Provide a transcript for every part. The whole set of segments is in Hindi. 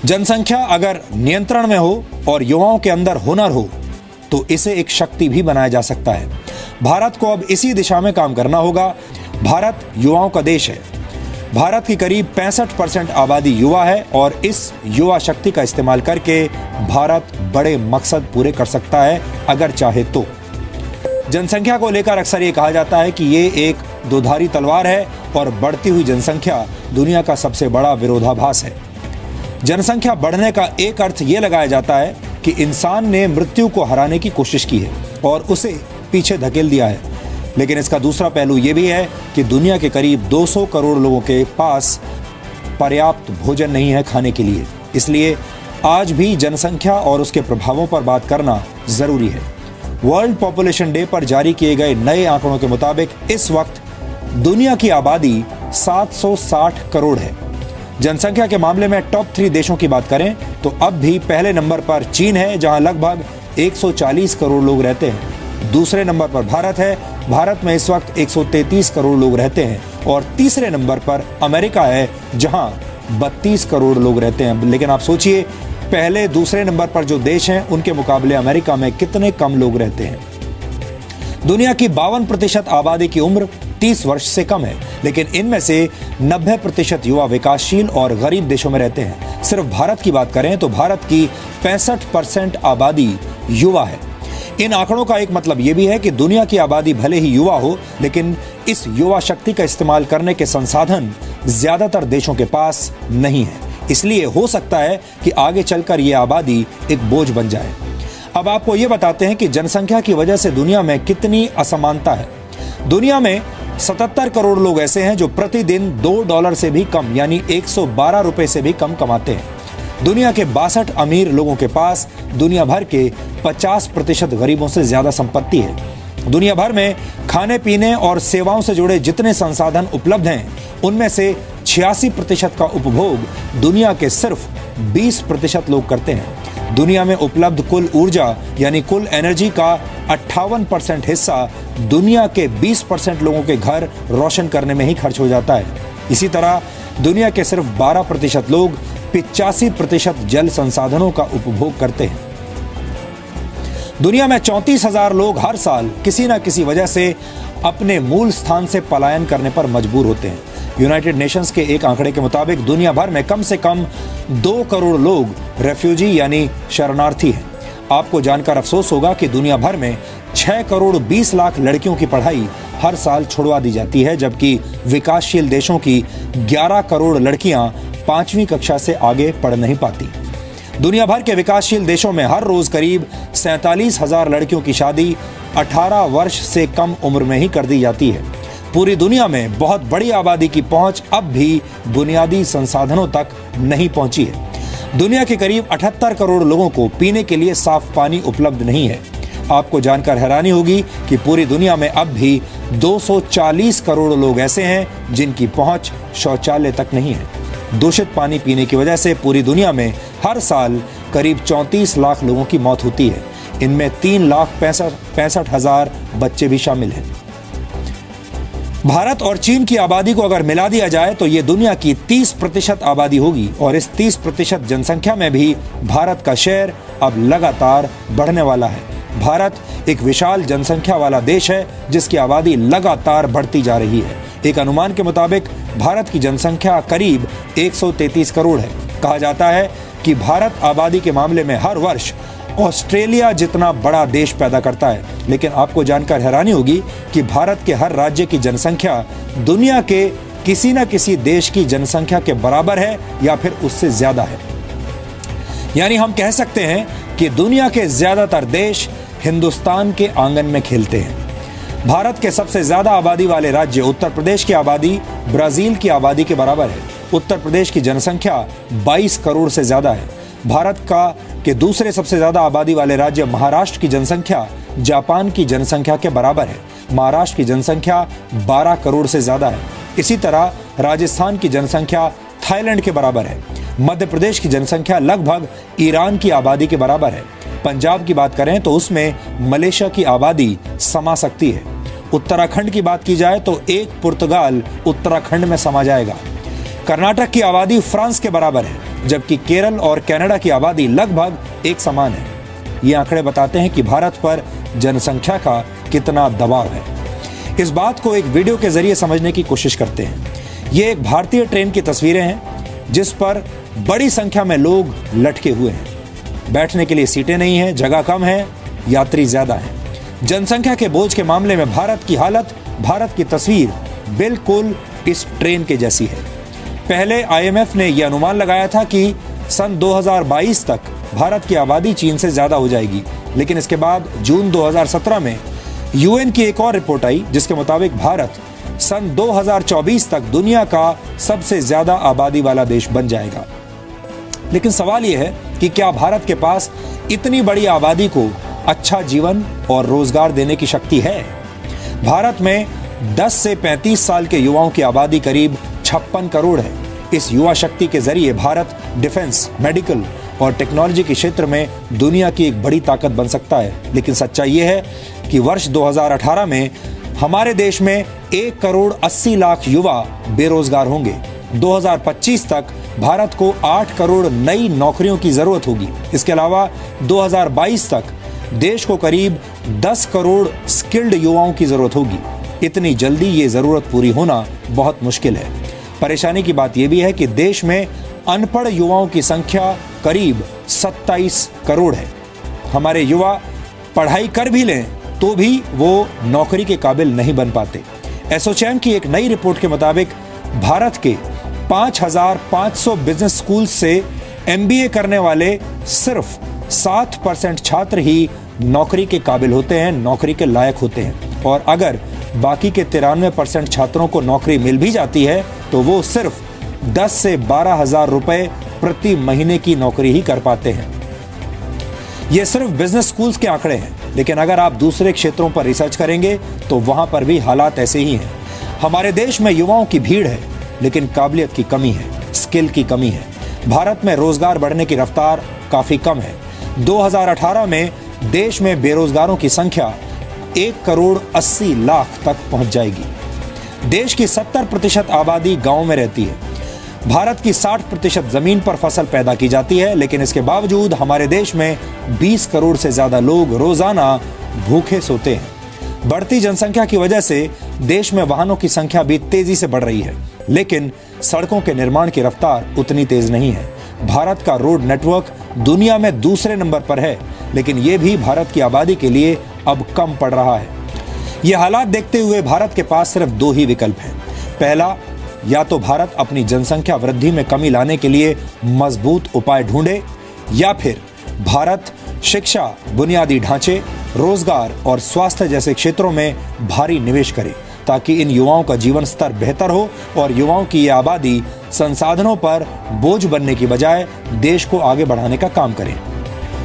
जनसंख्या अगर नियंत्रण में हो और युवाओं के अंदर हुनर हो तो इसे एक शक्ति भी बनाया जा सकता है। भारत को अब इसी दिशा में काम करना होगा। भारत युवाओं का देश है। भारत की करीब 65% आबादी युवा है और इस युवा शक्ति का इस्तेमाल करके भारत बड़े मकसद पूरे कर सकता है अगर चाहे तो। जनसंख्या को लेकर अक्सर ये कहा जाता है कि ये एक दोधारी तलवार है और बढ़ती हुई जनसंख्या दुनिया का सबसे बड़ा विरोधाभास है। जनसंख्या बढ़ने का एक अर्थ ये लगाया जाता है कि इंसान ने मृत्यु को हराने की कोशिश की है और उसे पीछे धकेल दिया है। लेकिन इसका दूसरा पहलू ये भी है कि दुनिया के करीब 200 करोड़ लोगों के पास पर्याप्त भोजन नहीं है खाने के लिए। इसलिए आज भी जनसंख्या और उसके प्रभावों पर बात करना जरूरी है। वर्ल्ड पॉपुलेशन डे पर जारी किए गए नए आंकड़ों के मुताबिक इस वक्त दुनिया की आबादी 760 करोड़ है। जनसंख्या के मामले में टॉप 3 देशों की बात करें तो अब भी पहले नंबर पर चीन है, जहां लगभग 140 करोड़ लोग रहते हैं। दूसरे नंबर पर भारत है। भारत में इस वक्त 133 करोड़ लोग रहते हैं। और तीसरे नंबर पर अमेरिका है, जहां 32 करोड़ लोग रहते हैं। लेकिन आप सोचिए, पहले दूसरे नंबर पर जो देश हैं उनके मुकाबले अमेरिका में कितने कम लोग रहते हैं। दुनिया की 52% आबादी की उम्र 30 वर्ष से कम है, लेकिन इनमें से 90% युवा विकासशील और गरीब देशों में रहते हैं। सिर्फ भारत की बात करें तो भारत की 65% आबादी युवा है। इन आंकड़ों का एक मतलब यह भी है कि दुनिया की आबादी भले ही युवा हो, लेकिन इस युवा शक्ति का इस्तेमाल करने के संसाधन ज्यादातर देशों के पास नहीं है। इसलिए हो सकता है कि आगे चलकर यह आबादी एक बोझ बन जाए। अब आपको यह बताते हैं कि जनसंख्या की वजह से दुनिया में कितनी असमानता है। दुनिया में 77 करोड़ लोग ऐसे हैं जो प्रतिदिन $2 से भी कम यानी 112 रुपए से भी कम कमाते हैं। दुनिया के 62 अमीर लोगों के पास दुनिया भर के 50% गरीबों से ज्यादा संपत्ति है। दुनिया भर में खाने पीने और सेवाओं से जुड़े जितने संसाधन उपलब्ध हैं, उनमें से 86% का उपभोग दुनिया के सिर्फ 20% लोग करते हैं। दुनिया में उपलब्ध कुल ऊर्जा यानी कुल एनर्जी का 58% हिस्सा दुनिया के 20% लोगों के घर रोशन करने में ही खर्च हो जाता है। इसी तरह दुनिया के सिर्फ 12% लोग 85% जल संसाधनों का उपभोग करते हैं। दुनिया में 34,000 लोग हर साल किसी न किसी वजह से अपने मूल स्थान से पलायन करने पर मजबूर होते हैं। यूनाइटेड नेशंस के एक आंकड़े के मुताबिक दुनिया भर में कम से कम 2 करोड़ लोग रेफ्यूजी यानी शरणार्थी हैं। आपको जानकर अफसोस होगा कि दुनिया भर में 6 करोड़ 20 लाख लड़कियों की पढ़ाई हर साल छुड़वा दी जाती है, जबकि विकासशील देशों की 11 करोड़ लड़कियां 5वीं कक्षा से आगे पढ़ नहीं पाती। दुनिया भर के विकासशील देशों में हर रोज करीब 47,000 लड़कियों की शादी 18 वर्ष से कम उम्र में ही कर दी जाती है। पूरी दुनिया में बहुत बड़ी आबादी की पहुंच अब भी बुनियादी संसाधनों तक नहीं पहुंची है। दुनिया के करीब 78 करोड़ लोगों को पीने के लिए साफ पानी उपलब्ध नहीं है। आपको जानकर हैरानी होगी कि पूरी दुनिया में अब भी 240 करोड़ लोग ऐसे हैं जिनकी पहुंच शौचालय तक नहीं है। दूषित पानी पीने की वजह से पूरी दुनिया में हर साल करीब 34 लाख लोगों की मौत होती है। इनमें 3,65,000 बच्चे भी शामिल हैं। भारत और चीन की आबादी को अगर मिला दिया जाए तो ये दुनिया की 30% आबादी होगी और इस 30% जनसंख्या में भी भारत का शेयर अब लगातार बढ़ने वाला है। भारत एक विशाल जनसंख्या वाला देश है जिसकी आबादी लगातार बढ़ती जा रही है। एक अनुमान के मुताबिक भारत की जनसंख्या करीब 133 करोड़ है। कहा जाता है कि भारत आबादी के मामले में हर वर्ष ऑस्ट्रेलिया जितना बड़ा देश पैदा करता है। लेकिन आपको जानकर हैरानी होगी कि भारत के हर राज्य की जनसंख्या दुनिया के किसी न किसी देश की जनसंख्या के बराबर है या फिर उससे ज्यादा है। यानी हम कह सकते हैं कि दुनिया के ज्यादातर देश हिंदुस्तान के आंगन में खेलते हैं। भारत के सबसे ज्यादा आबादी वाले राज्य उत्तर प्रदेश की आबादी ब्राजील की आबादी के बराबर है। उत्तर प्रदेश की जनसंख्या 22 करोड़ से ज्यादा है। भारत के दूसरे सबसे ज्यादा आबादी वाले राज्य महाराष्ट्र की जनसंख्या जापान की जनसंख्या के बराबर है। महाराष्ट्र की जनसंख्या 12 करोड़ से ज्यादा है। इसी तरह राजस्थान की जनसंख्या थाईलैंड के बराबर है। मध्य प्रदेश की जनसंख्या लगभग ईरान की आबादी के बराबर है। पंजाब की बात करें तो उसमें मलेशिया की आबादी समा सकती है। उत्तराखंड की बात की जाए तो एक पुर्तगाल उत्तराखंड में समा जाएगा। कर्नाटक की आबादी फ्रांस के बराबर है। जबकि केरल और कनाडा की आबादी लगभग एक समान है। ये आंकड़े बताते हैं कि भारत पर जनसंख्या का कितना दबाव है। इस बात को एक वीडियो के जरिए समझने की कोशिश करते हैं। ये एक भारतीय ट्रेन की तस्वीरें हैं जिस पर बड़ी संख्या में लोग लटके हुए हैं। बैठने के लिए सीटें नहीं हैं, जगह कम है, यात्री ज्यादा हैं। जनसंख्या के बोझ के मामले में भारत की तस्वीर बिल्कुल इस ट्रेन के जैसी है। पहले IMF ने यह अनुमान लगाया था कि सन 2022 तक भारत की आबादी चीन से ज्यादा हो जाएगी, लेकिन इसके बाद जून 2017 में UN की एक और रिपोर्ट आई जिसके मुताबिक भारत सन 2024 तक दुनिया का सबसे ज्यादा आबादी वाला देश बन जाएगा। लेकिन सवाल यह है कि क्या भारत के पास इतनी बड़ी आबादी को अच्छा जीवन और रोजगार देने की शक्ति है? भारत में 10 से 35 साल के युवाओं की आबादी करीब 56 करोड़ है। इस युवा शक्ति के जरिए भारत डिफेंस, मेडिकल और टेक्नोलॉजी के क्षेत्र में दुनिया की एक बड़ी ताकत बन सकता है। लेकिन सच्चाई यह है कि वर्ष 2018 में हमारे देश में 1 करोड़ 80 लाख युवा बेरोजगार होंगे। 2025 तक भारत को 8 करोड़ नई नौकरियों की जरूरत होगी। इसके अलावा 2022 तक देश को करीब 10 करोड़ स्किल्ड युवाओं की जरूरत होगी। इतनी जल्दी ये जरूरत पूरी होना बहुत मुश्किल है। परेशानी की बात यह भी है कि देश में अनपढ़ युवाओं की संख्या करीब 27 करोड़ है। हमारे युवा पढ़ाई कर भी लें तो भी वो नौकरी के काबिल नहीं बन पाते। एसोचैम की एक नई रिपोर्ट के मुताबिक भारत के 5,500 बिजनेस स्कूल से MBA करने वाले सिर्फ 7% छात्र ही नौकरी के काबिल होते हैं, नौकरी के लायक होते हैं। और अगर बाकी के 93% छात्रों को नौकरी मिल भी जाती है तो वो सिर्फ 10 से 12 हजार रुपए प्रति महीने की नौकरी ही कर पाते हैं। ये सिर्फ बिजनेस स्कूल्स के आंकड़े हैं, लेकिन अगर आप दूसरे क्षेत्रों पर रिसर्च करेंगे तो वहां पर भी हालात ऐसे ही हैं। हमारे देश में युवाओं की भीड़ है, लेकिन काबिलियत की कमी है, स्किल की कमी है। भारत में रोजगार बढ़ने की रफ्तार काफी कम है। 2018 में देश में बेरोजगारों की संख्या 1 करोड़ 80 लाख तक पहुंच जाएगी। देश की 70% आबादी गांव में रहती है। भारत की 60% जमीन पर फसल पैदा की जाती है, लेकिन इसके बावजूद हमारे देश में 20 करोड़ से ज्यादा लोग रोजाना भूखे सोते हैं। बढ़ती जनसंख्या की वजह से देश में वाहनों की संख्या भी तेजी से बढ़ रही है, लेकिन सड़कों के निर्माण की रफ्तार उतनी तेज नहीं है। भारत का रोड नेटवर्क दुनिया में दूसरे नंबर पर है, लेकिन यह भी भारत की आबादी के लिए अब कम पड़ रहा है। यह हालात देखते हुए भारत के पास सिर्फ 2 ही विकल्प हैं। पहला, या तो भारत अपनी जनसंख्या वृद्धि में कमी लाने के लिए मजबूत उपाय ढूंढे, या फिर भारत शिक्षा, बुनियादी ढांचे, रोजगार और स्वास्थ्य जैसे क्षेत्रों में भारी निवेश करे, ताकि इन युवाओं का जीवन स्तर बेहतर हो और युवाओं की यह आबादी संसाधनों पर बोझ बनने की बजाय देश को आगे बढ़ाने का काम करे।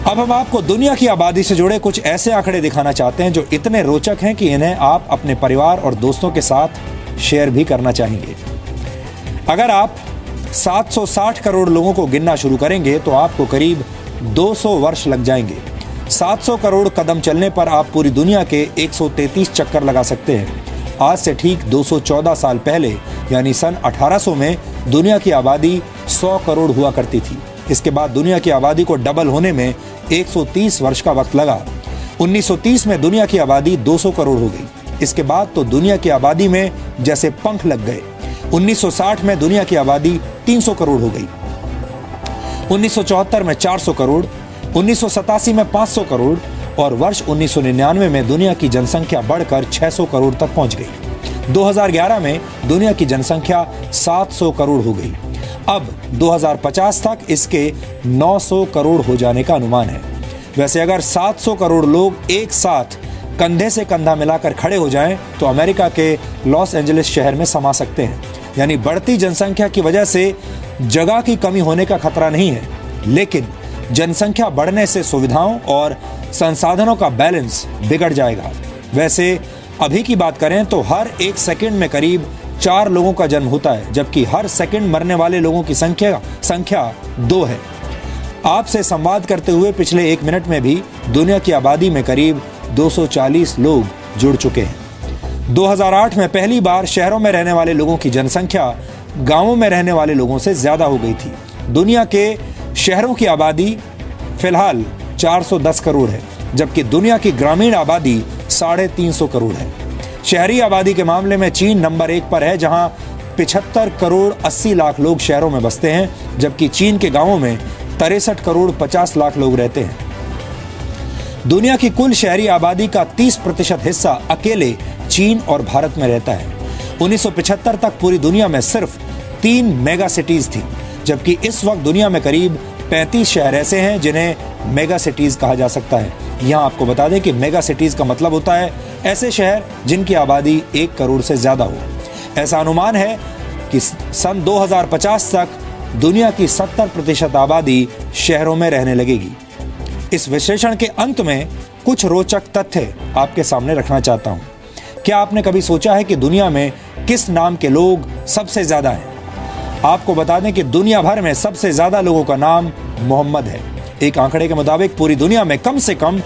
अब हम आपको दुनिया की आबादी से जुड़े कुछ ऐसे आंकड़े दिखाना चाहते हैं जो इतने रोचक हैं कि इन्हें आप अपने परिवार और दोस्तों के साथ शेयर भी करना चाहेंगे। अगर आप 760 करोड़ लोगों को गिनना शुरू करेंगे तो आपको करीब 200 वर्ष लग जाएंगे। 700 करोड़ कदम चलने पर आप पूरी दुनिया के 133 चक्कर लगा सकते हैं। आज से ठीक 214 साल पहले यानी सन 1800 में दुनिया की आबादी 100 करोड़ हुआ करती थी। इसके बाद दुनिया की आबादी को डबल होने में 130 वर्ष का वक्त लगा। 1930 में दुनिया की आबादी 200 करोड़ हो गई। इसके बाद तो दुनिया की आबादी में जैसे पंख लग गए। 1960 में दुनिया की आबादी 300 करोड़ हो गई। 1974 में 400 करोड़, 1987 में 500 करोड़ और वर्ष 1999 में दुनिया की जनसंख्या बढ़कर 600 करोड़ तक पहुंच गई। 2011 में दुनिया की जनसंख्या 700 करोड़ हो गई। अब 2050 तक इसके 900 करोड़ हो जाने का अनुमान है। वैसे अगर 700 करोड़ लोग एक साथ कंधे से कंधा मिलाकर खड़े हो जाएं तो अमेरिका के लॉस एंजलिस शहर में समा सकते हैं। यानी बढ़ती जनसंख्या की वजह से जगह की कमी होने का खतरा नहीं है, लेकिन जनसंख्या बढ़ने से सुविधाओं और संसाधनों का बैलेंस बिगड़ जाएगा। वैसे अभी की बात करें तो हर 1 सेकंड में करीब 4 लोगों का जन्म होता है, जबकि हर सेकंड मरने वाले लोगों की संख्या 2 है। आपसे संवाद करते हुए पिछले 1 मिनट में भी दुनिया की आबादी में करीब 240 लोग जुड़ चुके हैं। 2008 में पहली बार शहरों में रहने वाले लोगों की जनसंख्या गांवों में रहने वाले लोगों से ज्यादा हो गई थी। दुनिया के शहरों की आबादी फिलहाल 410 करोड़ है, जबकि दुनिया की ग्रामीण आबादी 350 करोड़ है। शहरी आबादी के मामले में चीन नंबर 1 पर है, जहां 75 करोड़ 80 लाख लोग शहरों में बसते हैं, जबकि चीन के गांवों में 63 करोड़ 50 लाख लोग रहते हैं। दुनिया की कुल शहरी आबादी का 30% हिस्सा अकेले चीन और भारत में रहता है। 1975 तक पूरी दुनिया में सिर्फ 3 मेगा सिटीज थी, जबकि इस वक्त दुनिया में करीब 35 शहर ऐसे हैं जिन्हें मेगा सिटीज कहा जा सकता है। यहाँ आपको बता दें कि मेगा सिटीज का मतलब होता है ऐसे शहर जिनकी आबादी 1 करोड़ से ज्यादा हो। ऐसा अनुमान है कि सन 2050 तक दुनिया की 70% आबादी शहरों में रहने लगेगी। इस विश्लेषण के अंत में कुछ रोचक तथ्य आपके सामने रखना चाहता हूं। क्या आपने कभी सोचा है कि दुनिया में किस नाम के लोग सबसे ज्यादा हैं? आपको बता दें कि दुनिया भर में सबसे ज्यादा लोगों का नाम मोहम्मद है। एक आंकड़े के मुताबिक पूरी दुनिया में कम से कम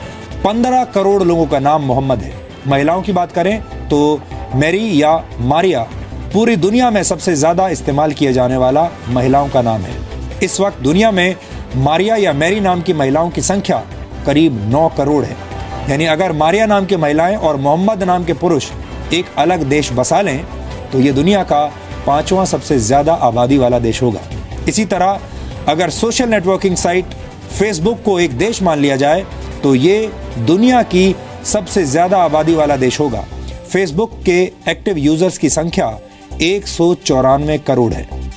15 करोड़ लोगों का नाम मोहम्मद है। महिलाओं की बात करें तो मैरी या मारिया पूरी दुनिया में सबसे ज्यादा इस्तेमाल किए जाने वाला महिलाओं का नाम है। इस वक्त दुनिया में मारिया या मैरी नाम की महिलाओं की संख्या करीब 9 करोड़ है। यानी अगर मारिया नाम की महिलाएं और मोहम्मद नाम के पुरुष एक अलग देश बसा लें तो ये दुनिया का 5वां सबसे ज्यादा आबादी वाला देश होगा। इसी तरह अगर सोशल नेटवर्किंग साइट फेसबुक को एक देश मान लिया जाए तो ये दुनिया की सबसे ज्यादा आबादी वाला देश होगा। फेसबुक के एक्टिव यूजर्स की संख्या 194 करोड़ है।